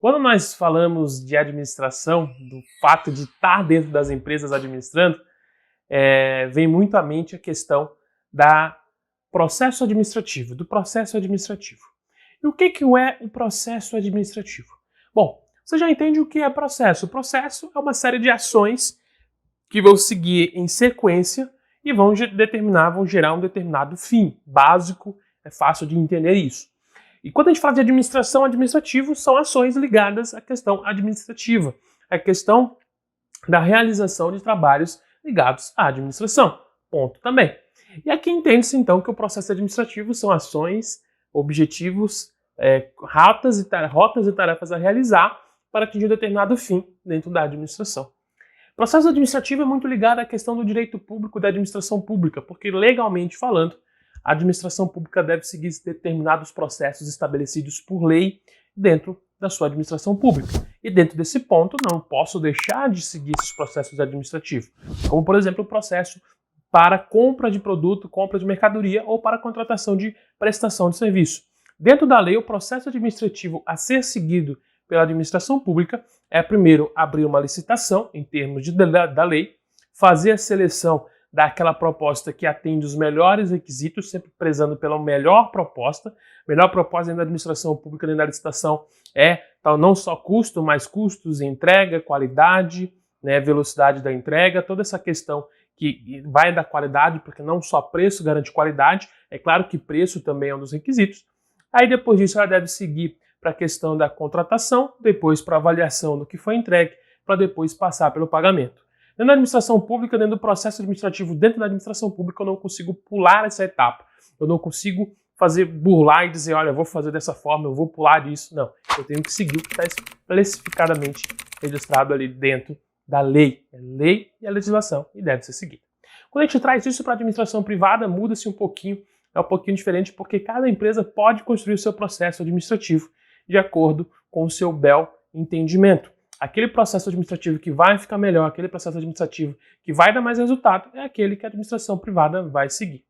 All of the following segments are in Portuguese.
Quando nós falamos de administração, do fato de estar dentro das empresas administrando, vem muito à mente a questão do processo administrativo. E o que é o processo administrativo? Bom, você já entende o que é processo. O processo é uma série de ações que vão seguir em sequência e vão gerar um determinado fim básico. É fácil de entender isso. E quando a gente fala de administrativo, são ações ligadas à questão administrativa, à questão da realização de trabalhos ligados à administração. Ponto também. E aqui entende-se então que o processo administrativo são ações, objetivos, rotas e tarefas a realizar para atingir um determinado fim dentro da administração. O processo administrativo é muito ligado à questão do direito público e da administração pública, porque legalmente falando, a administração pública deve seguir determinados processos estabelecidos por lei dentro da sua administração pública. E dentro desse ponto, não posso deixar de seguir esses processos administrativos, como, por exemplo, o processo para compra de produto, compra de mercadoria ou para contratação de prestação de serviço. Dentro da lei, o processo administrativo a ser seguido pela administração pública é, primeiro, abrir uma licitação, em termos da lei, fazer a seleção daquela proposta que atende os melhores requisitos, sempre prezando pela melhor proposta. Melhor proposta dentro da administração pública, dentro da licitação, não só custo, mas custos, entrega, qualidade, velocidade da entrega, toda essa questão que vai da qualidade, porque não só preço garante qualidade, é claro que preço também é um dos requisitos. Aí depois disso ela deve seguir para a questão da contratação, depois para a avaliação do que foi entregue, para depois passar pelo pagamento. Dentro da administração pública, dentro do processo administrativo, dentro da administração pública, eu não consigo pular essa etapa. Eu não consigo burlar e dizer, olha, eu vou fazer dessa forma, eu vou pular disso. Não, eu tenho que seguir o que está especificadamente registrado ali dentro da lei. É lei e a legislação e deve ser seguida. Quando a gente traz isso para a administração privada, muda-se um pouquinho, é um pouquinho diferente, porque cada empresa pode construir o seu processo administrativo de acordo com o seu bel entendimento. Aquele processo administrativo que vai ficar melhor, aquele processo administrativo que vai dar mais resultado, é aquele que a administração privada vai seguir.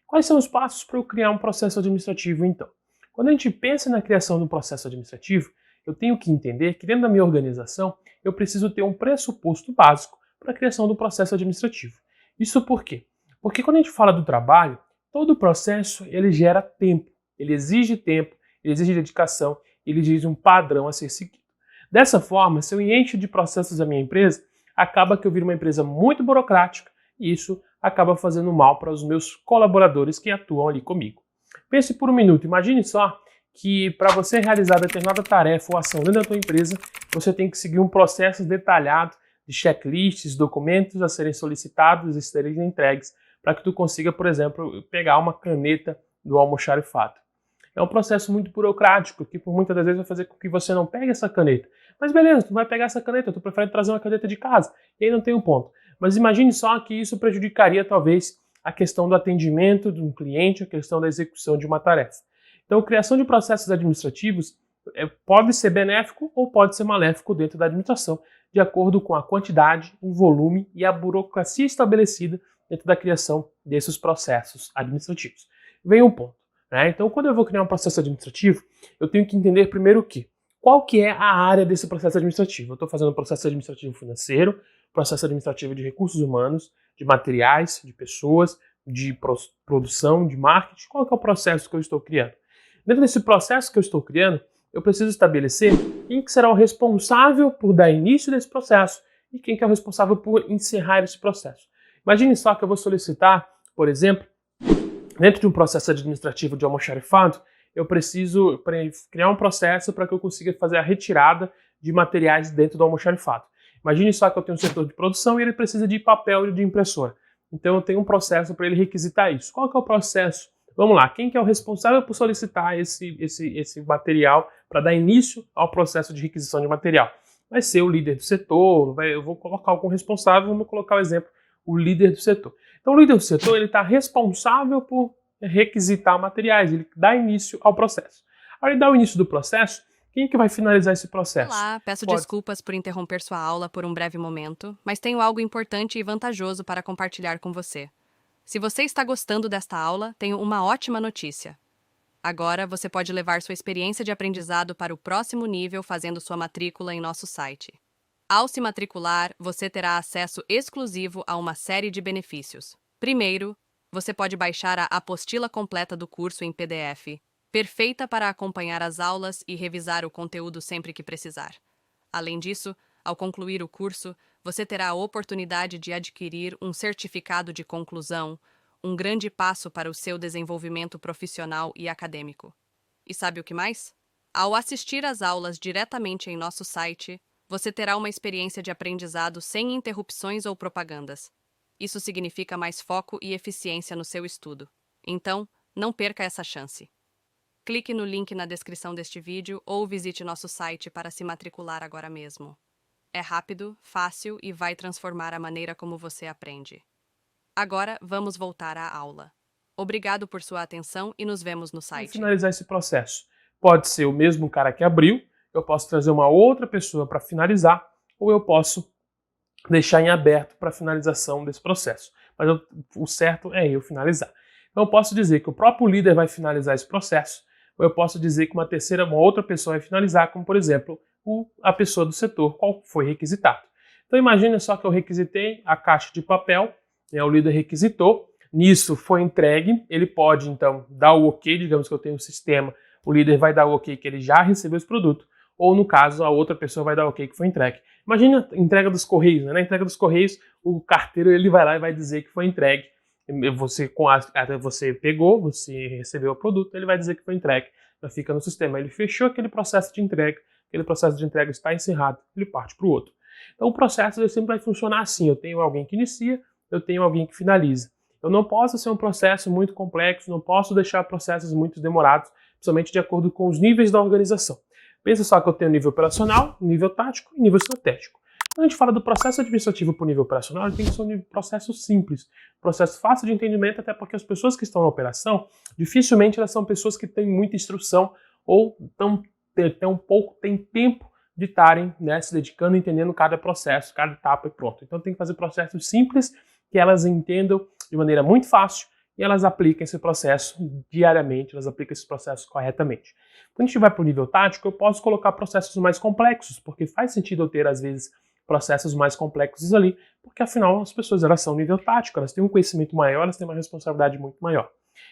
Quais são os passos para eu criar um processo administrativo, então? Quando a gente pensa na criação do processo administrativo, eu tenho que entender que dentro da minha organização, eu preciso ter um pressuposto básico para a criação do processo administrativo. Isso por quê? Porque quando a gente fala do trabalho, todo o processo ele gera tempo, ele exige dedicação, ele exige um padrão a ser seguido. Dessa forma, se eu encho de processos a minha empresa, acaba que eu viro uma empresa muito burocrática e isso acaba fazendo mal para os meus colaboradores que atuam ali comigo. Pense por um minuto, imagine só que para você realizar determinada tarefa ou ação dentro da tua empresa, você tem que seguir um processo detalhado de checklists, documentos a serem solicitados e serem entregues para que tu consiga, por exemplo, pegar uma caneta do almoxarifado. É um processo muito burocrático, que por muitas das vezes vai fazer com que você não pegue essa caneta. Mas beleza, tu vai pegar essa caneta, tu prefere trazer uma caneta de casa, e aí não tem um ponto. Mas imagine só que isso prejudicaria talvez a questão do atendimento de um cliente, a questão da execução de uma tarefa. Então, a criação de processos administrativos pode ser benéfico ou pode ser maléfico dentro da administração, de acordo com a quantidade, o volume e a burocracia estabelecida dentro da criação desses processos administrativos. Vem um ponto. Então, quando eu vou criar um processo administrativo, eu tenho que entender primeiro o quê? Qual que é a área desse processo administrativo? Eu estou fazendo um processo administrativo financeiro, processo administrativo de recursos humanos, de materiais, de pessoas, de produção, de marketing. Qual que é o processo que eu estou criando? Dentro desse processo que eu estou criando, eu preciso estabelecer quem que será o responsável por dar início desse processo e quem que é o responsável por encerrar esse processo. Imagine só que eu vou solicitar, por exemplo, dentro de um processo administrativo de almoxarifado, eu preciso criar um processo para que eu consiga fazer a retirada de materiais dentro do almoxarifado. Imagine só que eu tenho um setor de produção e ele precisa de papel e de impressora. Então eu tenho um processo para ele requisitar isso. Qual que é o processo? Vamos lá, quem que é o responsável por solicitar esse material para dar início ao processo de requisição de material? Vai ser o líder do setor, eu vou colocar algum responsável, vamos colocar o exemplo, o líder do setor. Então o líder do setor ele está responsável por requisitar materiais, ele dá início ao processo. Ao ele dar o início do processo, quem que vai finalizar esse processo? Olá, peço desculpas por interromper sua aula por um breve momento, mas tenho algo importante e vantajoso para compartilhar com você. Se você está gostando desta aula, tenho uma ótima notícia. Agora, você pode levar sua experiência de aprendizado para o próximo nível fazendo sua matrícula em nosso site. Ao se matricular, você terá acesso exclusivo a uma série de benefícios. Primeiro, você pode baixar a apostila completa do curso em PDF, perfeita para acompanhar as aulas e revisar o conteúdo sempre que precisar. Além disso, ao concluir o curso, você terá a oportunidade de adquirir um certificado de conclusão, um grande passo para o seu desenvolvimento profissional e acadêmico. E sabe o que mais? Ao assistir às aulas diretamente em nosso site, você terá uma experiência de aprendizado sem interrupções ou propagandas. Isso significa mais foco e eficiência no seu estudo. Então, não perca essa chance. Clique no link na descrição deste vídeo ou visite nosso site para se matricular agora mesmo. É rápido, fácil e vai transformar a maneira como você aprende. Agora, vamos voltar à aula. Obrigado por sua atenção e nos vemos no E site. finalizar esse processo. Pode ser o mesmo cara que abriu, eu posso trazer uma outra pessoa para finalizar, ou eu posso deixar em aberto para finalização desse processo. Mas o certo é eu finalizar. Então eu posso dizer que o próprio líder vai finalizar esse processo, ou eu posso dizer que uma outra pessoa vai finalizar, como por exemplo, a pessoa do setor, qual foi requisitado. Então imagine só que eu requisitei a caixa de papel, o líder requisitou, nisso foi entregue, ele pode então dar o ok, digamos que eu tenho um sistema, o líder vai dar o ok que ele já recebeu esse produto, ou no caso a outra pessoa vai dar o ok que foi entregue. Imagina a entrega dos Correios, né? Na entrega dos Correios o carteiro ele vai lá e vai dizer que foi entregue, você pegou, você recebeu o produto, ele vai dizer que foi entregue, já fica no sistema, ele fechou aquele processo de entrega, aquele processo de entrega está encerrado, ele parte para o outro. Então o processo ele sempre vai funcionar assim, eu tenho alguém que inicia, eu tenho alguém que finaliza. Eu não posso ser um processo muito complexo, não posso deixar processos muito demorados, principalmente de acordo com os níveis da organização. Pensa só que eu tenho nível operacional, nível tático e nível estratégico. Quando a gente fala do processo administrativo para o nível operacional, ele tem que ser um processo simples, um processo fácil de entendimento, até porque as pessoas que estão na operação, dificilmente elas são pessoas que têm muita instrução ou têm tempo de estarem se dedicando, entendendo cada processo, cada etapa e pronto. Então tem que fazer processos simples, que elas entendam de maneira muito fácil e elas aplicam esse processo diariamente, elas aplicam esse processo corretamente. Quando a gente vai para o nível tático, eu posso colocar processos mais complexos, porque faz sentido eu ter, às vezes, processos mais complexos ali, porque afinal as pessoas elas são nível tático, elas têm um conhecimento maior, elas têm uma responsabilidade muito maior.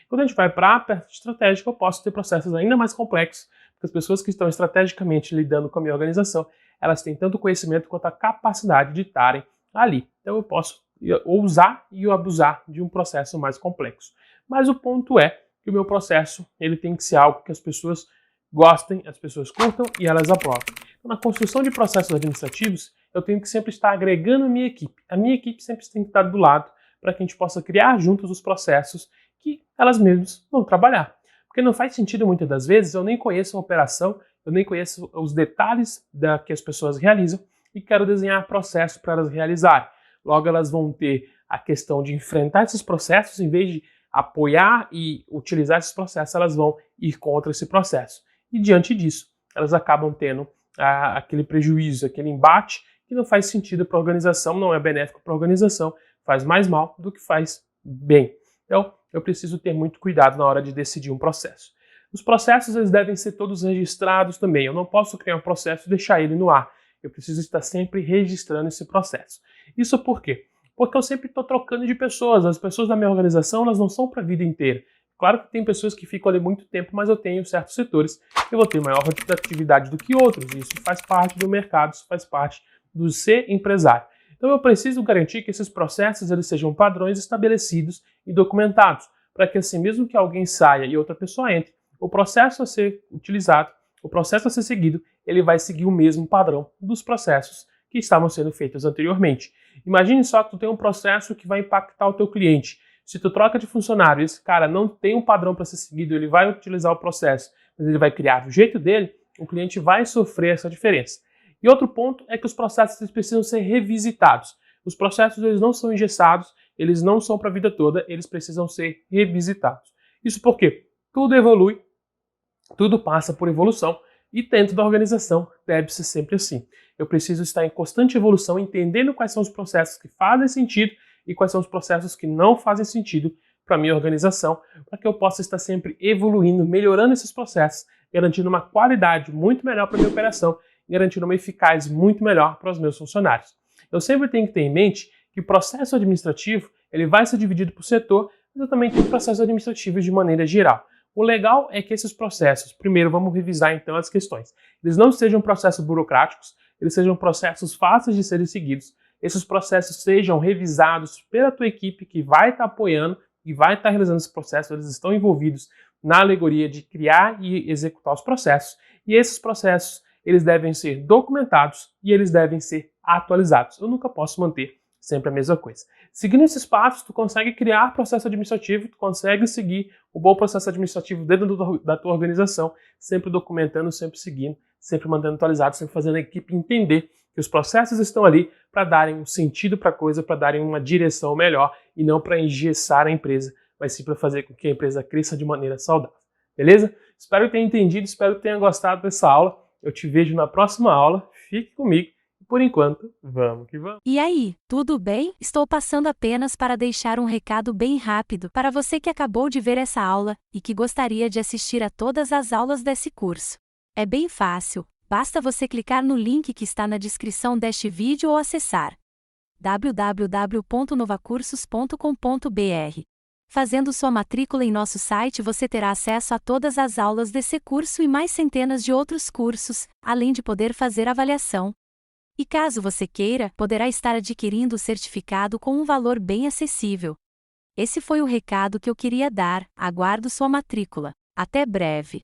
Quando a gente vai para a parte estratégica, eu posso ter processos ainda mais complexos, porque as pessoas que estão estrategicamente lidando com a minha organização, elas têm tanto conhecimento quanto a capacidade de estarem ali. Então eu posso usar e abusar de um processo mais complexo. Mas o ponto é que o meu processo ele tem que ser algo que as pessoas gostem, as pessoas curtam e elas aprovem. Então, na construção de processos administrativos, eu tenho que sempre estar agregando a minha equipe. A minha equipe sempre tem que estar do lado para que a gente possa criar juntos os processos que elas mesmas vão trabalhar. Porque não faz sentido muitas das vezes, eu nem conheço a operação, eu nem conheço os detalhes que as pessoas realizam e quero desenhar processo para elas realizarem. Logo, elas vão ter a questão de enfrentar esses processos, em vez de apoiar e utilizar esses processos, elas vão ir contra esse processo. E diante disso, elas acabam tendo aquele prejuízo, aquele embate que não faz sentido para a organização, não é benéfico para a organização, faz mais mal do que faz bem. Então, eu preciso ter muito cuidado na hora de decidir um processo. Os processos eles devem ser todos registrados também. Eu não posso criar um processo e deixar ele no ar. Eu preciso estar sempre registrando esse processo. Isso por quê? Porque eu sempre estou trocando de pessoas. As pessoas da minha organização elas não são para a vida inteira. Claro que tem pessoas que ficam ali muito tempo, mas eu tenho certos setores que eu vou ter maior rotatividade do que outros. Isso faz parte do mercado, isso faz parte do ser empresário. Então eu preciso garantir que esses processos eles sejam padrões estabelecidos e documentados, para que assim, mesmo que alguém saia e outra pessoa entre, o processo a ser utilizado, o processo a ser seguido, ele vai seguir o mesmo padrão dos processos que estavam sendo feitos anteriormente. Imagine só que tu tem um processo que vai impactar o teu cliente. Se tu troca de funcionário e esse cara não tem um padrão para ser seguido, ele vai utilizar o processo, mas ele vai criar do jeito dele, o cliente vai sofrer essa diferença. E outro ponto é que os processos eles precisam ser revisitados. Os processos eles não são engessados, eles não são para a vida toda, eles precisam ser revisitados. Isso porque tudo evolui, tudo passa por evolução e dentro da organização deve ser sempre assim. Eu preciso estar em constante evolução, entendendo quais são os processos que fazem sentido e quais são os processos que não fazem sentido para a minha organização, para que eu possa estar sempre evoluindo, melhorando esses processos, garantindo uma qualidade muito melhor para a minha operação e garantindo uma eficácia muito melhor para os meus funcionários. Eu sempre tenho que ter em mente que o processo administrativo ele vai ser dividido por setor, mas eu também tenho processos administrativos de maneira geral. O legal é que esses processos, primeiro vamos revisar então as questões, eles não sejam processos burocráticos, eles sejam processos fáceis de serem seguidos, esses processos sejam revisados pela tua equipe que vai estar apoiando e vai estar realizando esse processo, eles estão envolvidos na alegoria de criar e executar os processos, e esses processos eles devem ser documentados e eles devem ser atualizados. Eu nunca posso manter sempre a mesma coisa. Seguindo esses passos, tu consegue criar processo administrativo, tu consegue seguir o bom processo administrativo dentro da tua organização, sempre documentando, sempre seguindo, sempre mantendo atualizado, sempre fazendo a equipe entender que os processos estão ali para darem um sentido para a coisa, para darem uma direção melhor e não para engessar a empresa, mas sim para fazer com que a empresa cresça de maneira saudável. Beleza? Espero que tenha entendido, espero que tenha gostado dessa aula. Eu te vejo na próxima aula. Fique comigo. Por enquanto, vamos que vamos. E aí, tudo bem? Estou passando apenas para deixar um recado bem rápido para você que acabou de ver essa aula e que gostaria de assistir a todas as aulas desse curso. É bem fácil, basta você clicar no link que está na descrição deste vídeo ou acessar www.novacursos.com.br. Fazendo sua matrícula em nosso site você terá acesso a todas as aulas desse curso e mais centenas de outros cursos, além de poder fazer avaliação. E caso você queira, poderá estar adquirindo o certificado com um valor bem acessível. Esse foi o recado que eu queria dar, aguardo sua matrícula. Até breve!